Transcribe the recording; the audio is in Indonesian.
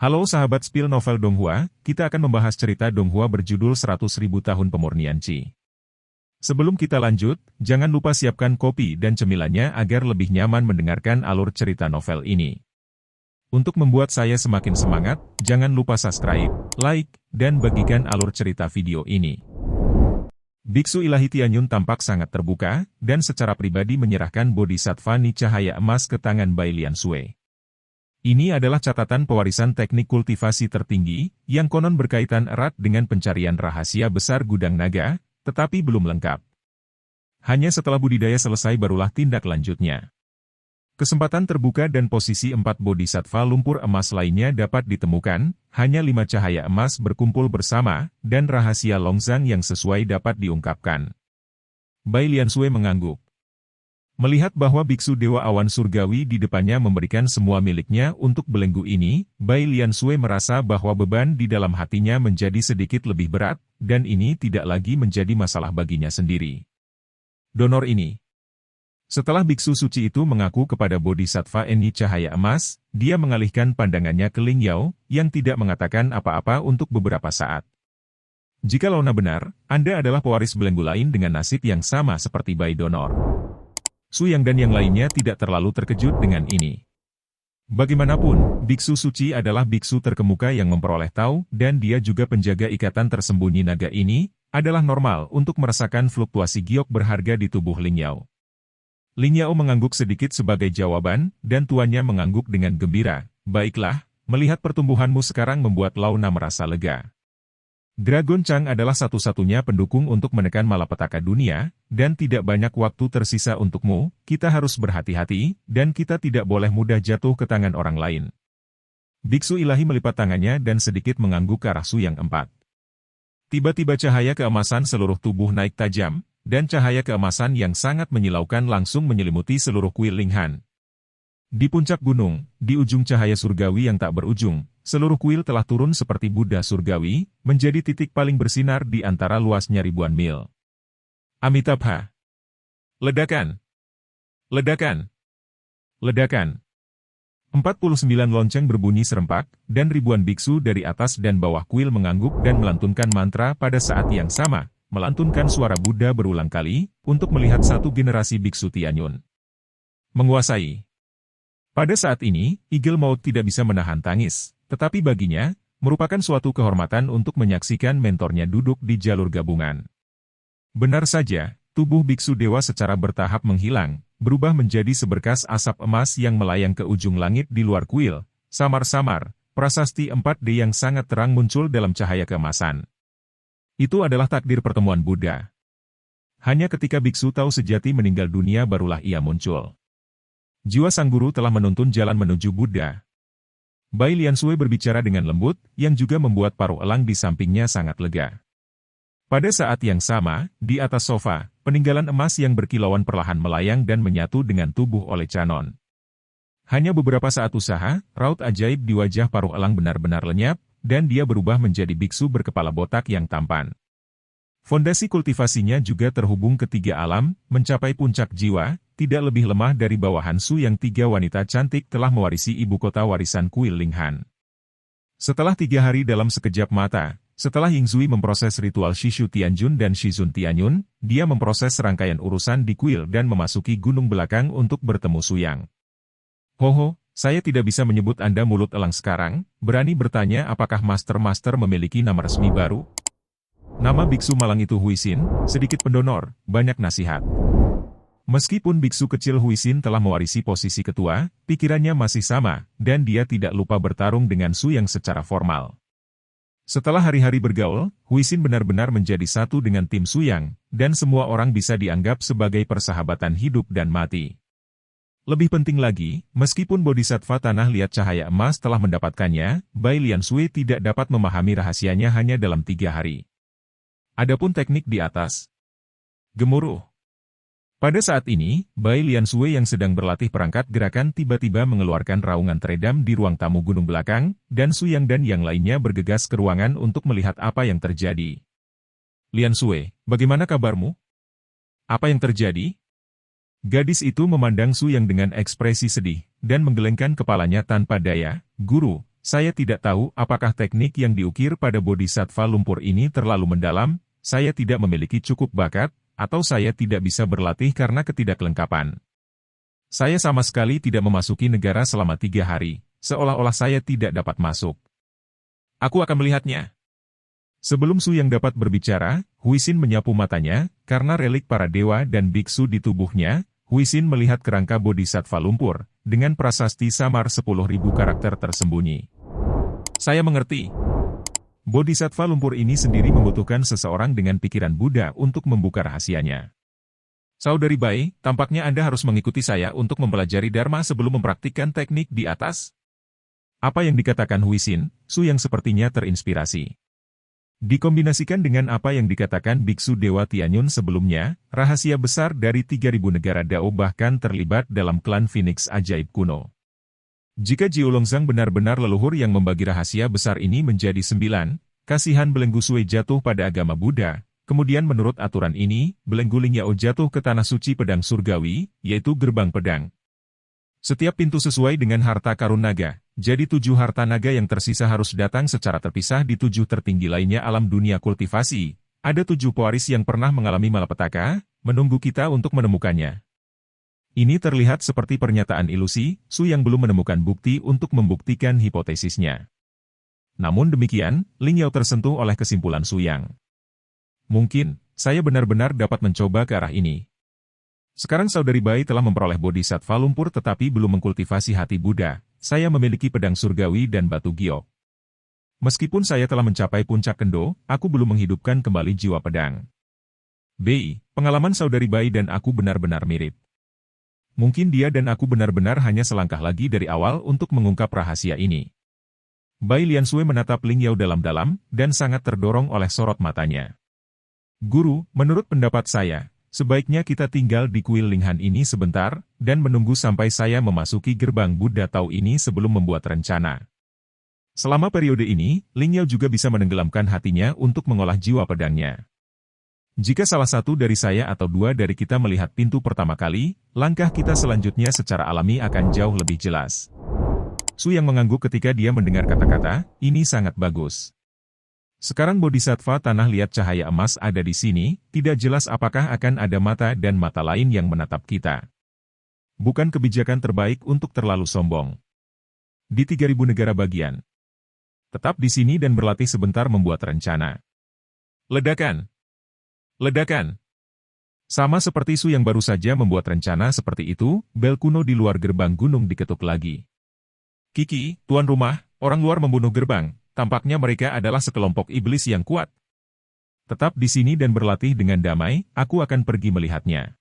Halo sahabat spill novel Donghua, kita akan membahas cerita Donghua berjudul 100.000 tahun pemurnian Qi. Sebelum kita lanjut, jangan lupa siapkan kopi dan cemilannya agar lebih nyaman mendengarkan alur cerita novel ini. Untuk membuat saya semakin semangat, jangan lupa subscribe, like, dan bagikan alur cerita video ini. Biksu Ilahi Tianyun tampak sangat terbuka, dan secara pribadi menyerahkan Bodhisattva Ni Cahaya Emas ke tangan Bai Liansui. Ini adalah catatan pewarisan teknik kultivasi tertinggi, yang konon berkaitan erat dengan pencarian rahasia besar gudang naga, tetapi belum lengkap. Hanya setelah budidaya selesai barulah tindak lanjutnya. Kesempatan terbuka dan posisi 4 bodhisattva lumpur emas lainnya dapat ditemukan, hanya 5 cahaya emas berkumpul bersama, dan rahasia Longzang yang sesuai dapat diungkapkan. Bai Liansui mengangguk. Melihat bahwa biksu Dewa Awan Surgawi di depannya memberikan semua miliknya untuk belenggu ini, Bai Liansui merasa bahwa beban di dalam hatinya menjadi sedikit lebih berat, dan ini tidak lagi menjadi masalah baginya sendiri. Donor ini. Setelah biksu suci itu mengaku kepada Bodhisattva Ni Cahaya Emas, dia mengalihkan pandangannya ke Ling Yao, yang tidak mengatakan apa-apa untuk beberapa saat. Jika Launa benar, Anda adalah pewaris belenggu lain dengan nasib yang sama seperti Bai Donor. Su Yang dan yang lainnya tidak terlalu terkejut dengan ini. Bagaimanapun, biksu suci adalah biksu terkemuka yang memperoleh tahu, dan dia juga penjaga ikatan tersembunyi naga ini, adalah normal untuk merasakan fluktuasi giok berharga di tubuh Ling Yao. Ling Yao mengangguk sedikit sebagai jawaban, dan tuannya mengangguk dengan gembira. Baiklah, melihat pertumbuhanmu sekarang membuat Launa merasa lega. Dragon Chang adalah satu-satunya pendukung untuk menekan malapetaka dunia, dan tidak banyak waktu tersisa untukmu, kita harus berhati-hati, dan kita tidak boleh mudah jatuh ke tangan orang lain. Biksu Ilahi melipat tangannya dan sedikit mengangguk ke arah Su Yang 4. Tiba-tiba cahaya keemasan seluruh tubuh naik tajam, dan cahaya keemasan yang sangat menyilaukan langsung menyelimuti seluruh kuil Linghan. Di puncak gunung, di ujung cahaya surgawi yang tak berujung, seluruh kuil telah turun seperti Buddha surgawi, menjadi titik paling bersinar di antara luasnya ribuan mil. Amitabha. Ledakan. Ledakan. Ledakan. 49 lonceng berbunyi serempak, dan ribuan biksu dari atas dan bawah kuil mengangguk dan melantunkan mantra pada saat yang sama, melantunkan suara Buddha berulang kali, untuk melihat satu generasi biksu Tianyun menguasai. Pada saat ini, Eagle Maut tidak bisa menahan tangis, tetapi baginya, merupakan suatu kehormatan untuk menyaksikan mentornya duduk di jalur gabungan. Benar saja, tubuh biksu dewa secara bertahap menghilang, berubah menjadi seberkas asap emas yang melayang ke ujung langit di luar kuil. Samar-samar, prasasti 4D yang sangat terang muncul dalam cahaya keemasan. Itu adalah takdir pertemuan Buddha. Hanya ketika biksu tahu sejati meninggal dunia barulah ia muncul. Jiwa sang guru telah menuntun jalan menuju Buddha. Bai Liansui berbicara dengan lembut, yang juga membuat paruh elang di sampingnya sangat lega. Pada saat yang sama, di atas sofa, peninggalan emas yang berkilauan perlahan melayang dan menyatu dengan tubuh oleh Canon. Hanya beberapa saat usaha, raut ajaib di wajah paruh elang benar-benar lenyap, dan dia berubah menjadi biksu berkepala botak yang tampan. Fondasi kultivasinya juga terhubung ke 3 alam, mencapai puncak jiwa, tidak lebih lemah dari bawahan Su yang 3 wanita cantik telah mewarisi ibu kota warisan kuil Linghan. Setelah 3 hari dalam sekejap mata, setelah Yingzui memproses ritual Shishu Tianjun dan Shizun Tianyun, dia memproses serangkaian urusan di kuil dan memasuki gunung belakang untuk bertemu Su Yang. Hoho, saya tidak bisa menyebut Anda mulut elang sekarang, berani bertanya apakah Master-Master memiliki nama resmi baru? Nama biksu malang itu Huisin, sedikit pendonor, banyak nasihat. Meskipun biksu kecil Huisin telah mewarisi posisi ketua, pikirannya masih sama, dan dia tidak lupa bertarung dengan Su Yang secara formal. Setelah hari-hari bergaul, Huisin benar-benar menjadi satu dengan tim Su Yang, dan semua orang bisa dianggap sebagai persahabatan hidup dan mati. Lebih penting lagi, meskipun Bodhisattva Tanah Liat Cahaya Emas telah mendapatkannya, Bai Liansui tidak dapat memahami rahasianya hanya dalam 3 hari. Adapun teknik di atas. Gemuruh. Pada saat ini, Bai Liansui yang sedang berlatih perangkat gerakan tiba-tiba mengeluarkan raungan teredam di ruang tamu gunung belakang, dan Su Yang dan yang lainnya bergegas ke ruangan untuk melihat apa yang terjadi. Liansui, bagaimana kabarmu? Apa yang terjadi? Gadis itu memandang Su Yang dengan ekspresi sedih, dan menggelengkan kepalanya tanpa daya. Guru, saya tidak tahu apakah teknik yang diukir pada bodhisattva lumpur ini terlalu mendalam, saya tidak memiliki cukup bakat, atau saya tidak bisa berlatih karena ketidaklengkapan. Saya sama sekali tidak memasuki negara selama 3 hari, seolah-olah saya tidak dapat masuk. Aku akan melihatnya. Sebelum Su Yang dapat berbicara, Huisin menyapu matanya, karena relik para dewa dan biksu di tubuhnya. Huisin melihat kerangka bodhisattva lumpur, dengan prasasti samar 10.000 karakter tersembunyi. Saya mengerti. Bodhisattva lumpur ini sendiri membutuhkan seseorang dengan pikiran Buddha untuk membuka rahasianya. Saudari Bai, tampaknya Anda harus mengikuti saya untuk mempelajari Dharma sebelum mempraktikkan teknik di atas. Apa yang dikatakan Huisin, Su Yang sepertinya terinspirasi. Dikombinasikan dengan apa yang dikatakan Biksu Dewa Tianyun sebelumnya, rahasia besar dari 3.000 negara Dao bahkan terlibat dalam klan Phoenix ajaib kuno. Jika Jiulongzang benar-benar leluhur yang membagi rahasia besar ini menjadi 9, kasihan belenggu Sui jatuh pada agama Buddha, kemudian menurut aturan ini, belenggu Lingyao jatuh ke tanah suci pedang surgawi, yaitu gerbang pedang. Setiap pintu sesuai dengan harta karun naga. Jadi 7 harta naga yang tersisa harus datang secara terpisah di 7 tertinggi lainnya alam dunia kultivasi. Ada 7 pewaris yang pernah mengalami malapetaka, menunggu kita untuk menemukannya. Ini terlihat seperti pernyataan ilusi, Su yang belum menemukan bukti untuk membuktikan hipotesisnya. Namun demikian, Lingyao tersentuh oleh kesimpulan Su Yang. Mungkin, saya benar-benar dapat mencoba ke arah ini. Sekarang Saudari Bai telah memperoleh bodhisattva lumpur tetapi belum mengkultivasi hati Buddha. Saya memiliki pedang surgawi dan batu giok. Meskipun saya telah mencapai puncak kendo, aku belum menghidupkan kembali jiwa pedang. Bei, pengalaman Saudari Bai dan aku benar-benar mirip. Mungkin dia dan aku benar-benar hanya selangkah lagi dari awal untuk mengungkap rahasia ini. Bai Liansui menatap Lingyao dalam-dalam, dan sangat terdorong oleh sorot matanya. Guru, menurut pendapat saya, sebaiknya kita tinggal di kuil Linghan ini sebentar, dan menunggu sampai saya memasuki gerbang Buddha Tao ini sebelum membuat rencana. Selama periode ini, Lingyao juga bisa menenggelamkan hatinya untuk mengolah jiwa pedangnya. Jika salah satu dari saya atau 2 dari kita melihat pintu pertama kali, langkah kita selanjutnya secara alami akan jauh lebih jelas. Su yang mengangguk ketika dia mendengar kata-kata, ini sangat bagus. Sekarang bodhisattva tanah liat cahaya emas ada di sini, tidak jelas apakah akan ada mata dan mata lain yang menatap kita. Bukan kebijakan terbaik untuk terlalu sombong. Di 3.000 negara bagian. Tetap di sini dan berlatih sebentar membuat rencana. Ledakan! Ledakan! Sama seperti Su yang baru saja membuat rencana seperti itu, bel kuno di luar gerbang gunung diketuk lagi. Kiki, tuan rumah, orang luar membunuh gerbang. Tampaknya mereka adalah sekelompok iblis yang kuat. Tetap di sini dan berlatih dengan damai, aku akan pergi melihatnya.